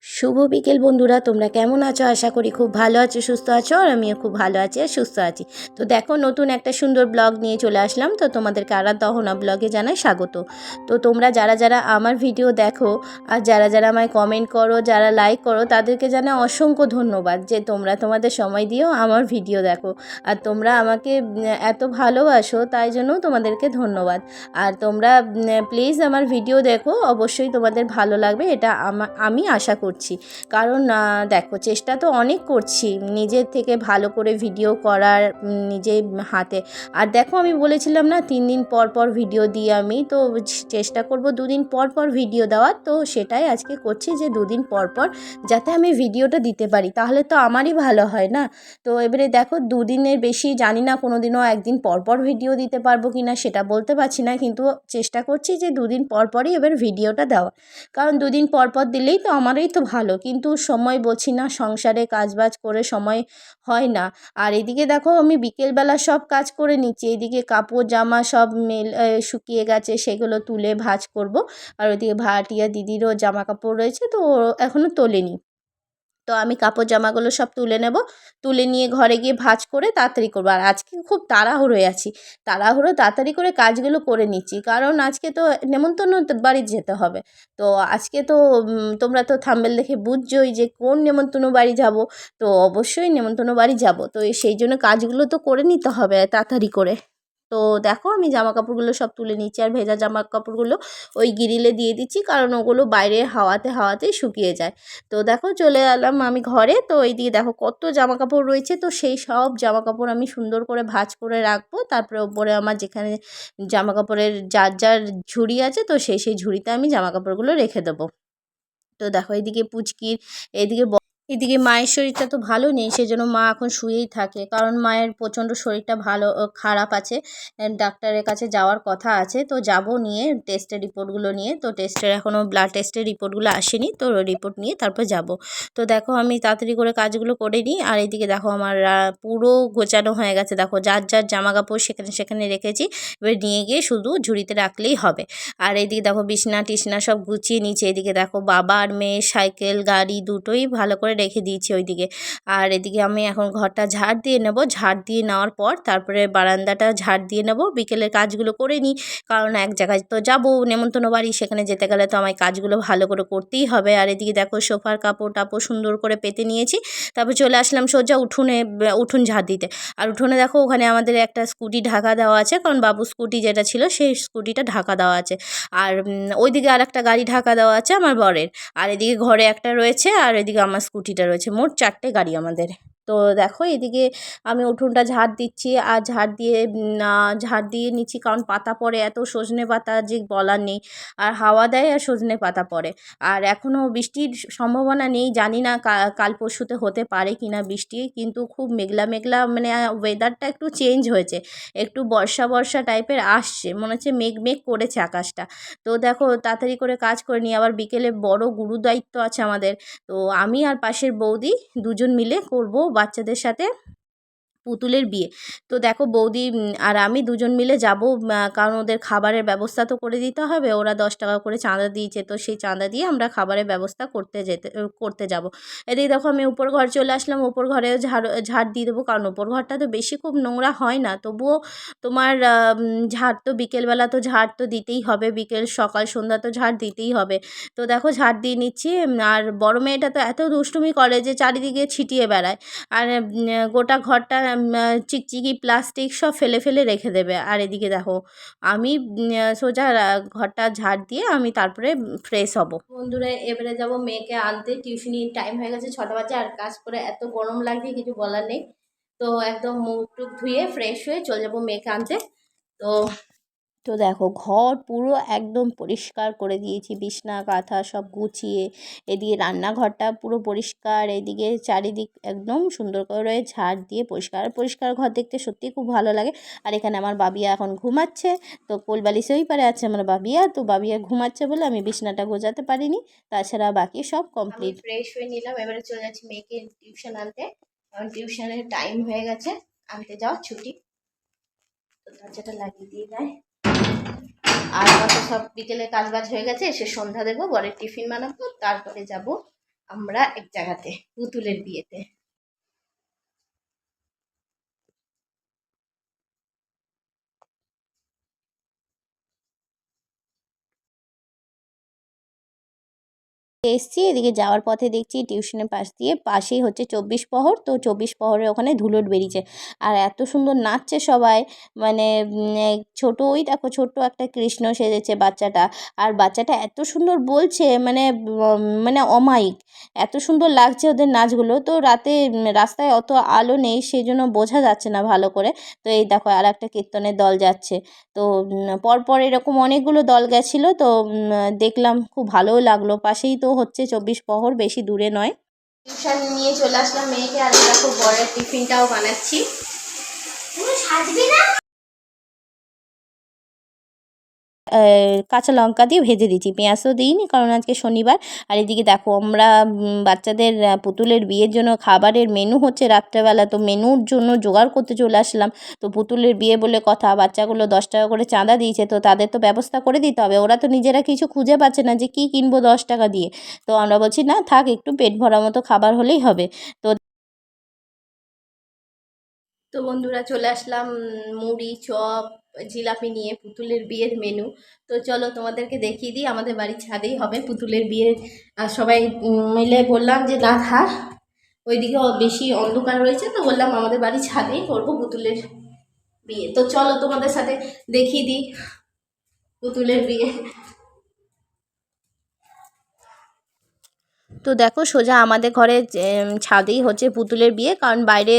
শুভ বিকেল বন্ধুরা, তোমরা কেমন আছো? আশা করি খুব ভালো আছো, সুস্থ আছো। আর আমিও খুব ভালো আছি আর সুস্থ আছি। তো দেখো, নতুন একটা সুন্দর ব্লগ নিয়ে চলে আসলাম। তো তোমাদেরকে আরাধ্যনা ব্লগে জানাই স্বাগত। তো তোমরা যারা যারা আমার ভিডিও দেখো আর যারা যারা আমায় কমেন্ট করো, যারা লাইক করো, তাদেরকে জানাই অসংখ্য ধন্যবাদ যে তোমরা তোমাদের সময় দিয়েও আমার ভিডিও দেখো। আর তোমরা আমাকে এত ভালোবাসো, তাই জন্য তোমাদেরকে ধন্যবাদ। আর তোমরা প্লিজ আমার ভিডিও দেখো, অবশ্যই তোমাদের ভালো লাগবে, এটা আমি আশা করছি। কারণ দেখো, চেষ্টা তো অনেক করছি নিজের থেকে ভালো করে ভিডিও করার, নিজে হাতে। আর দেখো, আমি বলেছিলাম না 3 দিন পর পর ভিডিও দিই, আমি তো চেষ্টা করব 2 দিন পর পর ভিডিও দেওয়ার। তো সেটাই আজকে করছি যে 2 দিন পর পর যাতে আমি ভিডিওটা দিতে পারি, তাহলে তো আমারই ভালো হয় না। তো এবারে দেখো, 2 দিনের বেশি জানি না কোনো দিনও একদিন পর পর ভিডিও দিতে পারবো কি না সেটা বলতে পারছি না, কিন্তু চেষ্টা করছি যে 2 দিন পর পরই এবার ভিডিওটা দেওয়া। কারণ 2 দিন পর পর দিলেই তো আমারই তো ভালো, কিন্তু সময় বলছি না, সংসারে কাজবাজ করে সময় হয় না। আর এদিকে দেখো, আমি বিকেলবেলা সব কাজ করে নিচ্ছি। এদিকে কাপড় জামা সব শুকিয়ে গেছে, সেগুলো তুলে ভাঁজ করব। আর ওইদিকে ভাড়াটিয়া দিদিরও জামা কাপড় রয়েছে, তো এখনও তোলেনি। তো আমি কাপড় জামাগুলো সব তুলে নেব, তুলে নিয়ে ঘরে গিয়ে ভাঁজ করে তাড়াতাড়ি করবো। আর আজকে খুব তাড়াহুড়োয় আছি, তাড়াতাড়ি করে কাজগুলো করে নিচ্ছি, কারণ আজকে তো নেমন্তন্ন বাড়ি যেতে হবে। তো আজকে তো তোমরা তো থাম্বনেল দেখে বুঝছোই যে কোন নেমন্তন্ন বাড়ি যাব। তো অবশ্যই নেমন্তন্ন বাড়ি যাব, তো সেই জন্য কাজগুলো তো করে নিতে হবে তাড়াতাড়ি করে। তো দেখো, আমি জামা কাপড়গুলো সব তুলে নিচ্ছি, আর ভেজা জামা কাপড়গুলো ওই গ্রিলে দিয়ে দিচ্ছি, কারণ ওগুলো বাইরে হাওয়াতেই শুকিয়ে যায়। তো দেখো, চলে এলাম আমি ঘরে। তো এই দিকে দেখো কত জামা কাপড় রয়েছে, তো সেই সব জামা কাপড় আমি সুন্দর করে ভাঁজ করে রাখবো। তারপরে ওপরে আমার যেখানে জামা কাপড়ের যার যার ঝুড়ি আছে, তো সেই ঝুড়িতে আমি জামা কাপড়গুলো রেখে দেবো। তো দেখো, এদিকে পুচকির, এদিকে মায়ের শরীরটা তো ভালো নেই, সেজন্য মা এখন শুয়েই থাকে, কারণ মায়ের প্রচণ্ড শরীরটা খারাপ আছে। ডাক্তারের কাছে যাওয়ার কথা আছে, তো যাব নিয়ে টেস্টের রিপোর্টগুলো নিয়ে। তো এখনও ব্লাড টেস্টের রিপোর্টগুলো আসেনি, তো রিপোর্ট নিয়ে তারপর যাব। তো দেখো, আমি তাড়াতাড়ি করে কাজগুলো করে নিই। আর এদিকে দেখো, আমার পুরো গোছানো হয়ে গেছে। দেখো, যার যার জামা কাপড় সেখানে সেখানে রেখেছি, এবার নিয়ে গিয়ে শুধু ঝুড়িতে রাখলেই হবে। আর এদিকে দেখো, বিছনা টিছনা সব গুছিয়ে নিচ্ছে। এদিকে দেখো, বাবা আর মেয়ের সাইকেল গাড়ি দুটোই ভালো করে রেখে দিয়েছি ওইদিকে। আর এদিকে আমি এখন ঘরটা ঝাড় দিয়ে নেব। ঝাড় দিয়ে নেওয়ার পর তারপরে বারান্দাটা ঝাড় দিয়ে নেব। বিকেলের কাজগুলো করে নিই, কারণ এক জায়গায় তো যাব নেমন্তন্ন বাড়ি, সেখানে যেতে গেলে তো আমায় কাজগুলো ভালো করে করতেই হবে। আর এদিকে দেখো, সোফার কাপড় টাপড় সুন্দর করে পেতে নিয়েছি। তারপর চলে আসলাম সোজা উঠোন ঝাড় দিতে। আর উঠোনে দেখো, ওখানে আমাদের একটা স্কুটি ঢাকা দেওয়া আছে, কারণ বাবু স্কুটি যেটা ছিল সেই স্কুটিটা ঢাকা দেওয়া আছে। আর ওইদিকে আর একটা গাড়ি ঢাকা দেওয়া আছে আমার বরের। আর এদিকে ঘরে একটা রয়েছে, আর এদিকে আমার স্কুটিটা রয়েছে, মোট 4টে গাড়ি আমাদের। তো দেখো, এদিকে আমি উঠোনটা ঝাড় দিচ্ছি, আর ঝাড় দিয়ে নিচ্ছি, কারণ পাতা পড়ে এত, সজনে পাতা যে বলার নেই। আর হাওয়া দেয় আর সজনে পাতা পড়ে। আর এখনও বৃষ্টির সম্ভাবনা নেই, জানি না কাল পরশুতে হতে পারে কি না বৃষ্টি, কিন্তু খুব মেঘলা মেঘলা, মানে ওয়েদারটা একটু চেঞ্জ হয়েছে, একটু বর্ষা বর্ষা টাইপের আসছে, মনে হচ্ছে মেঘ মেঘ করেছে আকাশটা। তো দেখো, তাড়াতাড়ি করে কাজ করে নিই। আবার বিকেলে বড় গুরুদায়িত্ব আছে আমাদের। তো আমি আর পাশের বৌদি দুজন মিলে করব বাচ্চাদের সাথে পুতুলের বিয়ে। তো দেখো, বৌদি আর আমি দুজন মিলে যাব, কারণ ওদের খাবারের ব্যবস্থা তো করে দিতে হবে। ওরা 10 টাকা করে চাঁদা দিয়েছে, তো সেই চাঁদা দিয়ে আমরা খাবারের ব্যবস্থা করতে যাব। এদিকে দেখো, আমি উপর ঘর চলে আসলাম। উপর ঘরেও ঝাড় দিয়ে দেবো, কারণ উপর ঘরটা তো বেশি খুব নোংরা হয় না, তবুও তোমার ঝাড় তো বিকেলবেলা তো ঝাড় তো দিতেই হবে, বিকেল সকাল সন্ধ্যা তো ঝাড় দিতেই হবে। তো দেখো, ঝাড় দিয়ে নিচ্ছি। আর বড় মেয়েটা তো এত দুষ্টুমি করে যে চারিদিকে ছিটিয়ে বেড়ায়, আর গোটা ঘরটা চিকচিকি প্লাস্টিক সব ফেলে ফেলে রেখে দেবে। আর এদিকে দেখো, আমি সোজা ঘরটা ঝাড় দিয়ে আমি তারপরে ফ্রেশ হব। বন্ধুরা, এবারে যাব মেয়েকে আনতে, টিউশনি টাইম হয়ে গেছে, 6টা বাজে। আর কাজ করে এত গরম লাগছে, কিছু বলার নেই। তো একদম মুখ টুক ধুয়ে ফ্রেশ হয়ে চলে যাবো মেয়েকে আনতে। তো তো দেখো, ঘর পুরো একদম পরিষ্কার করে দিয়েছি, বিছনা কাঁথা সব গুছিয়ে। এদিকে রান্নাঘরটা পুরো পরিষ্কার, এদিকে চারিদিক একদম সুন্দর করে ঝাড় দিয়ে পরিষ্কার পরিষ্কার ঘর দেখতে সত্যিই খুব ভালো লাগে। আর এখানে আমার বাবিয়া এখন ঘুমাচ্ছে, তো কোলবালিশে ওই পারে আছে আমার বাবিয়া। তো বাবিয়া ঘুমাচ্ছে বলে আমি বিছনাটা গোছাতে পারিনি, তাছাড়া বাকি সব কমপ্লিট। ফ্রেশ হয়ে নিলাম, এবারে চলে যাচ্ছি মেয়েকে টিউশন আনতে, কারণ টিউশনের টাইম হয়ে গেছে, আনতে যাওয়া ছুটি। তো দরজাটা লাগিয়ে দিয়ে যায়। আর আমার তো সব বিকেলে কাজবাজ হয়ে গেছে, এসে সন্ধ্যা দেবো, বরের টিফিন বানাবো, তারপরে যাব আমরা এক জায়গাতে পুতুলের বিয়েতে। এসছি, এদিকে যাওয়ার পথে দেখছি টিউশনের পাশ দিয়ে পাশেই হচ্ছে 24 প্রহর, তো 24 প্রহরের ওখানে ধুলোট বেরিয়েছে। আর এত সুন্দর নাচছে সবাই, মানে ছোট, ওই দেখো ছোট্ট একটা কৃষ্ণ সেজেছে বাচ্চাটা। আর বাচ্চাটা এত সুন্দর বলছে, মানে মানে অমায়িক, এত সুন্দর লাগছে ওদের নাচগুলো। তো রাতে রাস্তায় অত আলো নেই, সেই জন্য বোঝা যাচ্ছে না ভালো করে। তো এই দেখো আর একটা কীর্তনের দল যাচ্ছে। তো পরপর এরকম অনেকগুলো দল গেছিলো, তো দেখলাম খুব ভালোও লাগলো। পাশেই তো হচ্ছে 24 প্রহর, বেশি দূরে নয়। টিউশন নিয়ে চলে আসলাম মেয়েকে, আর দেখো বরের টিফিনটাও বানাচ্ছি। সাজবি না? কাঁচা লঙ্কা দিয়ে ভেজে দিচ্ছি, পেঁয়াজ তো দিইনি কারণ আজকে শনিবার। আর এদিকে দেখো আমরা বাচ্চাদের পুতুলের বিয়ের জন্য খাবারের মেনু হচ্ছে রাত্রেবেলা, তো মেনুর জন্য জোগাড় করতে চলে আসলাম। তো পুতুলের বিয়ে বলে কথা, বাচ্চাগুলো 10 টাকা করে চাঁদা দিয়েছে, তো তাদের তো ব্যবস্থা করে দিতে হবে। ওরা তো নিজেরা কিছু খুঁজে পাচ্ছে না যে কী কিনবো 10 টাকা দিয়ে। তো আমরা বলছি না থাক, একটু পেট ভরা মতো খাবার হলেই হবে। তো তো বন্ধুরা চলে আসলাম মুড়ি, চপ, জিলাপি নিয়ে পুতুলের বিয়ের মেনু। তো চলো তোমাদেরকে দেখিয়ে দিই, আমাদের বাড়ির ছাদেই হবে পুতুলের বিয়ে। আর সবাই মিলে বললাম যে না থাক, ওইদিকে বেশি অন্ধকার রয়েছে, তো বললাম আমাদের বাড়ির ছাদেই করবো পুতুলের বিয়ে। তো চলো তোমাদের সাথে দেখিয়ে দিই পুতুলের বিয়ে। তো দেখো সোজা আমাদের ঘরে ছাদেই হচ্ছে পুতুলের বিয়ে, কারণ বাইরে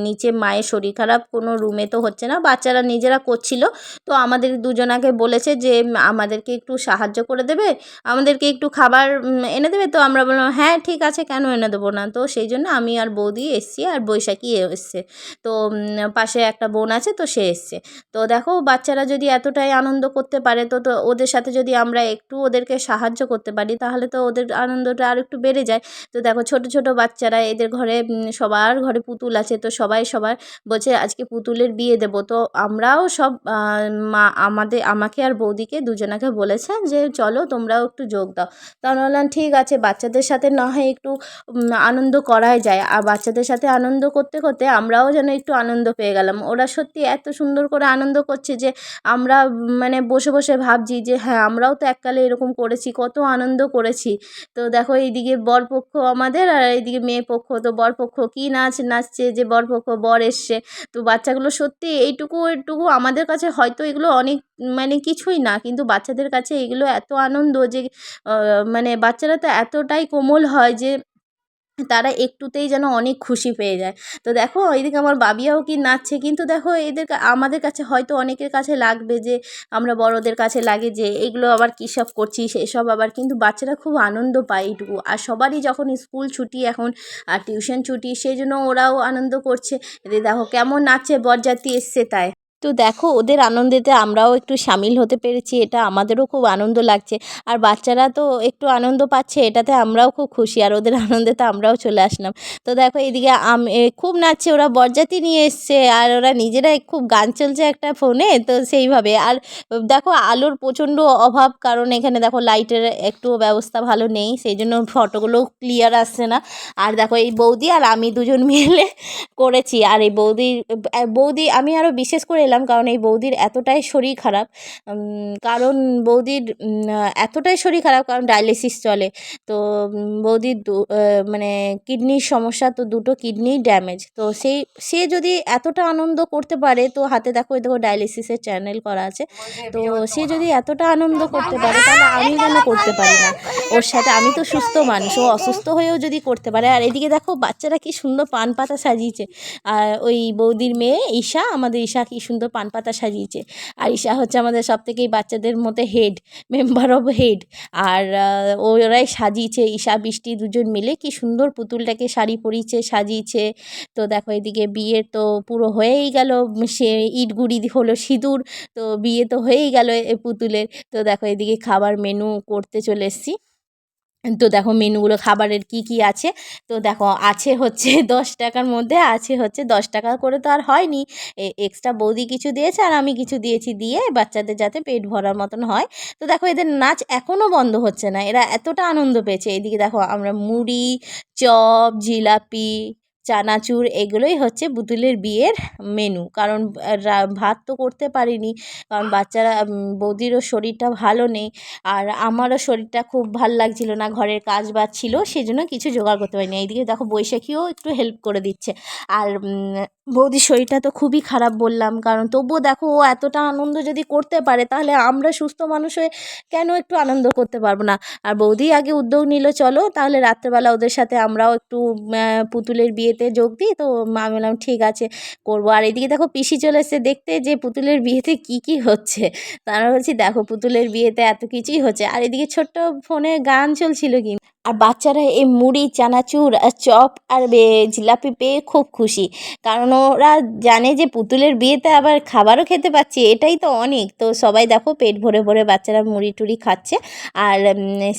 নিচে মায়ের শরীর খারাপ, কোনো রুমে তো হচ্ছে না, বাচ্চারা নিজেরা করছিল। তো আমাদের দুজনাকে বলেছে যে আমাদেরকে একটু সাহায্য করে দেবে, আমাদেরকে একটু খাবার এনে দেবে। তো আমরা বললাম হ্যাঁ ঠিক আছে, কেন এনে দেবো না। তো সেই জন্য আমি আর বৌদি এসছি, আর বৈশাখী এসছে। তো পাশে একটা বোন আছে, তো সে এসছে। তো দেখো বাচ্চারা যদি এতটাই আনন্দ করতে পারে, তো তো ওদের সাথে যদি আমরা একটু ওদেরকে সাহায্য করতে পারি, তাহলে তো ওদের আনন্দটা আর একটু বেড়ে যায়। তো দেখো ছোট ছোট বাচ্চারা, এদের ঘরে সবার ঘরে পুতুল আছে, তো সবাই সবার বলছে আজকে পুতুলের বিয়ে দেবো। তো আমরাও সব মা আমাকে আর বৌদিকে দুজনাকে বলেছে যে চলো তোমরাও একটু যোগ দাও। তা আমরা বললাম ঠিক আছে, বাচ্চাদের সাথে না হয় একটু আনন্দ করাই যায়। আর বাচ্চাদের সাথে আনন্দ করতে করতে আমরাও যেন একটু আনন্দ পেয়ে গেলাম। ওরা সত্যি এত সুন্দর করে আনন্দ করছে যে আমরা মানে বসে বসে ভাবছি যে হ্যাঁ আমরাও তো এককালে এরকম করেছি, কত আনন্দ করেছি। তো দেখো এইদিকে বরপক্ষ আমাদের, আর এইদিকে মেয়ে পক্ষ। তো বরপক্ষ কী নাচ নাচছে, যে বরপক্ষ বর এসছে। তো বাচ্চাগুলো সত্যি এইটুকু একটুকু আমাদের কাছে হয়তো এগুলো অনেক মানে কিছুই না, কিন্তু বাচ্চাদের কাছে এগুলো এত আনন্দ যে মানে বাচ্চারা তো এতটাই কোমল হয় যে তারা একটুতেই যেন অনেক খুশি পেয়ে যায়। তো দেখো এইদিকে আমার বাবিয়াও কি নাচছে, কিন্তু দেখো এদের আমাদের কাছে হয়তো অনেকের কাছে লাগবে যে আমরা বড়দের কাছে লাগে যে এগুলো আবার কী সব করছি সেসব আবার, কিন্তু বাচ্চারা খুব আনন্দ পায় এইটুকু। আর সবারই যখন স্কুল ছুটি এখন আর টিউশন ছুটি, সেই জন্য ওরাও আনন্দ করছে। এদের দেখো কেমন নাচছে, বরযাত্রী এসছে তাই। তো দেখো ওদের আনন্দেতে আমরাও একটু শামিল হতে পেরেছি, এটা আমাদেরও খুব আনন্দ লাগছে। আর বাচ্চারা তো একটু আনন্দ পাচ্ছে, এটাতে আমরাও খুব খুশি, আর ওদের আনন্দেতে আমরাও চলে আসলাম। তো দেখো এইদিকে খুব নাচছে, ওরা বরযাত্রী নিয়ে এসছে, আর ওরা নিজেরাই খুব গান চলছে একটা ফোনে, তো সেইভাবে। আর দেখো আলোর প্রচণ্ড অভাব, কারণ এখানে দেখো লাইটের একটুও ব্যবস্থা ভালো নেই, সেই জন্য ফটোগুলো ক্লিয়ার আসছে না। আর দেখো এই বৌদি আর আমি দুজন মিলে করেছি। আর এই বৌদি আমি আরও বিশেষ করে এলাম, কারণ এই বৌদির এতটাই শরীর খারাপ, কারণ বৌদির এতটাই শরীর খারাপ কারণ ডায়ালিসিস চলে। তো বৌদির মানে কিডনির সমস্যা, তো দুটো কিডনি ড্যামেজ। তো সে যদি এতটা আনন্দ করতে পারে, তো হাতে দেখো এই দেখো ডায়ালিসিসের চ্যানেল করা আছে। তো সে যদি এতটা আনন্দ করতে পারে, তাহলে আমি কেন করতে পারি না ওর সাথে? আমি তো সুস্থ মানুষ, ও অসুস্থ হয়েও যদি করতে পারে। আর এদিকে দেখো বাচ্চারা কি সুন্দর পান পাতা সাজিয়েছে। আর ওই বৌদির মেয়ে ঈশা, আমাদের ঈশা কি সুন্দর পান পাতা সাজিয়েছে। আর ঈশা হচ্ছে আমাদের সব থেকে বাচ্চাদের মধ্যে হেড, মেম্বার অফ হেড। আর ওরাই সাজিয়েছে, ঈশা বৃষ্টি দুজন মিলে কি সুন্দর পুতুলটাকে শাড়ি পরিয়েছে, সাজিয়েছে। তো দেখো এদিকে বিয়ে তো পুরো হয়েই গেল, সে ইটগুড়ি হলো সিঁদুর, তো বিয়ে তো হয়েই গেল পুতুলের। তো দেখো এদিকে খাবার মেনু করতে চলে এসেছি। তো দেখো মেনুগুলো খাবারের কি কি আছে। তো দেখো আছে হচ্ছে 10 টাকার মধ্যে আছে হচ্ছে 10 টাকা করে, তো আর হয়নি, এক্সট্রা বৌদি কিছু দিয়েছে আর আমি কিছু দিয়েছি, দিয়ে বাচ্চাদের যাতে পেট ভরার মতন হয়। তো দেখো এদের নাচ এখনও বন্ধ হচ্ছে না, এরা এতটা আনন্দ পেয়েছে। এদিকে দেখো আমরা মুড়ি, চপ, জিলাপি, চানাচুর এগুলোই হচ্ছে পুতুলের বিয়ের মেনু। কারণ ভাত তো করতে পারিনি, কারণ বাচ্চারা বৌদিরও শরীরটা ভালো নেই, আর আমারও শরীরটা খুব ভাল লাগছিল না, ঘরের কাজ বাজ ছিল, সেজন্য কিছু জোগাড় করতে পারিনি। এইদিকে দেখো বৈশাখীও একটু হেল্প করে দিচ্ছে। আর বৌদির শরীরটা তো খুবই খারাপ বললাম, কারণ তবুও দেখো ও এতটা আনন্দ যদি করতে পারে, তাহলে আমরা সুস্থ মানুষ হয়ে কেন একটু আনন্দ করতে পারবো না। আর বৌদি আগে উদ্যোগ নিল, চলো তাহলে রাত্রেবেলা ওদের সাথে আমরাও একটু পুতুলের বিয়েতে যোগ দিই। তো মা বললাম ঠিক আছে করবো। আর এদিকে দেখো পিসি চলে এসেছে দেখতে যে পুতুলের বিয়েতে কি কি হচ্ছে। তারা বলছি দেখো পুতুলের বিয়েতে এত কিছুই হচ্ছে। আর এদিকে ছোট্ট ফোনে গান চলছিল কি, আর বাচ্চারা এই মুড়ি, চানাচুর আর চপ আর জিলাপি পেয়ে খুব খুশি, কারণ ওরা জানে যে পুতুলের বিয়েতে আবার খাবারও খেতে পাচ্ছে, এটাই তো অনেক। তো সবাই দেখো পেট ভরে ভরে বাচ্চারা মুড়ি টুড়ি খাচ্ছে। আর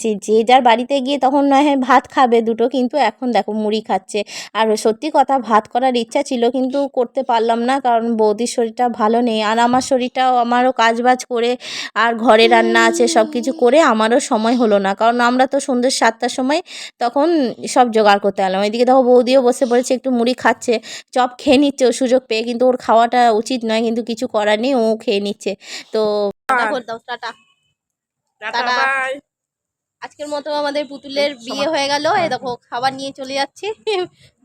সে যে যার বাড়িতে গিয়ে তখন নয় হয় ভাত খাবে দুটো, কিন্তু এখন দেখো মুড়ি খাচ্ছে। আর সত্যি কথা ভাত করার ইচ্ছা ছিল, কিন্তু করতে পারলাম না, কারণ বৌদির শরীরটা ভালো নেই, আর আমার শরীরটাও, আমারও কাজ বাজ করে আর ঘরে রান্না আছে, সব কিছু করে আমারও সময় হলো না, কারণ আমরা তো সন্ধ্যে 7টার সময় তখন সব জোগাড় করতে গেলাম। এদিকে দেখো বৌদিও বসে পড়েছে, একটু মুড়ি খাচ্ছে, চপ খেয়ে নিচ্ছে ও সুযোগ পেয়ে, কিন্তু ওর খাওয়াটা উচিত নয়, কিন্তু কিছু করার নেই, ও খেয়ে নিচ্ছে। তো দেখো দাও, টাটা টাটা। আজকের মতো আমাদের পুতুলের বিয়ে হয়ে গেল। এই দেখো খাবার নিয়ে চলে যাচ্ছি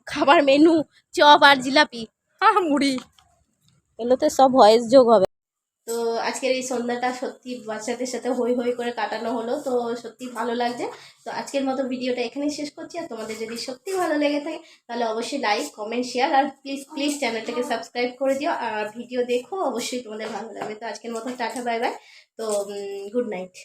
খাবার মেনু চপ আর জিলাপি, মুড়ি, এগুলোতে সব ভয়েস যোগ হবে। তো আজকের এই সন্ধ্যাটা সত্যি বাচ্চাদের সাথে হই হই করে কাটানো হলো, তো সত্যি ভালো লাগছে। তো আজকের মতো ভিডিওটা এখানেই শেষ করছি। আর তোমাদের যদি সত্যি ভালো লেগে থাকে তাহলে অবশ্যই লাইক, কমেন্ট, শেয়ার আর প্লিজ প্লিজ চ্যানেলটাকে সাবস্ক্রাইব করে দিও। আর ভিডিও দেখো, অবশ্যই তোমাদের ভালো লাগবে। তো আজকের মতো টাটা, বাই বাই। তো গুড নাইট।